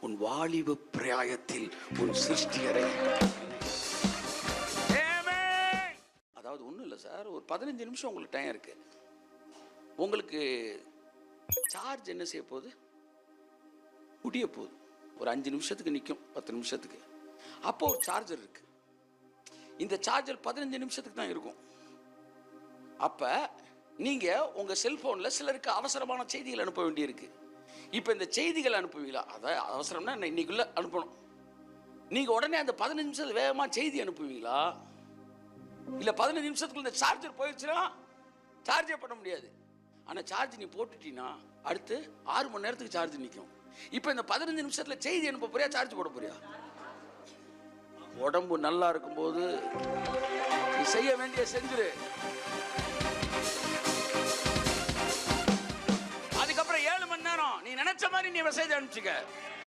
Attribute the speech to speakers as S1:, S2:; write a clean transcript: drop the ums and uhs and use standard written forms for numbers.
S1: உன் வாலிப பிராயத்தில் உன் சிருஷ்டியரை. அதாவது ஒன்றும் இல்லை சார், ஒரு 15 நிமிஷம் உங்களுக்கு டைம் இருக்கு. உங்களுக்கு சார்ஜ் என்ன செய்ய போகுது? முடிய போகுது. ஒரு 5 நிமிஷத்துக்கு நிற்கும், 10 நிமிஷத்துக்கு. அப்போ ஒரு சார்ஜர் இருக்கு. இந்த சார்ஜர் 15 நிமிஷத்துக்கு தான் இருக்கும். அப்ப நீங்க உங்க செல்போன்ல சிலருக்கு அவசரமான செய்திகள் அனுப்ப வேண்டியிருக்கு. இப்ப இந்த செய்திகள் அனுப்புவீங்களா? அதான் அவசரம்னா இன்னைக்குள்ள அனுப்பணும். நீங்க உடனே அந்த 15 நிமிஷத்துக்கு வேகமா செய்தி அனுப்புவீங்களா? இல்ல 15 நிமிஷத்துக்குள்ள இந்த சார்ஜர் போயிடுச்சுன்னா சார்ஜே பண்ண முடியாது. ஆனா சார்ஜ் நீ போட்டுட்டீங்கன்னா அடுத்து 6 மணி நேரத்துக்கு சார்ஜ் நிற்கும். இப்ப இந்த 15 நிமிஷத்துல செய்தி அனுப்ப போறியா, சார்ஜ் போட போறியா? உடம்பு நல்லா இருக்கும்போது நீ செய்ய வேண்டிய செஞ்சிரு. அதுக்கப்புறம் 7 மணி நேரம் நீ நினைச்ச மாதிரி நீ மெசேஜ் அனுப்பிச்சுக்க.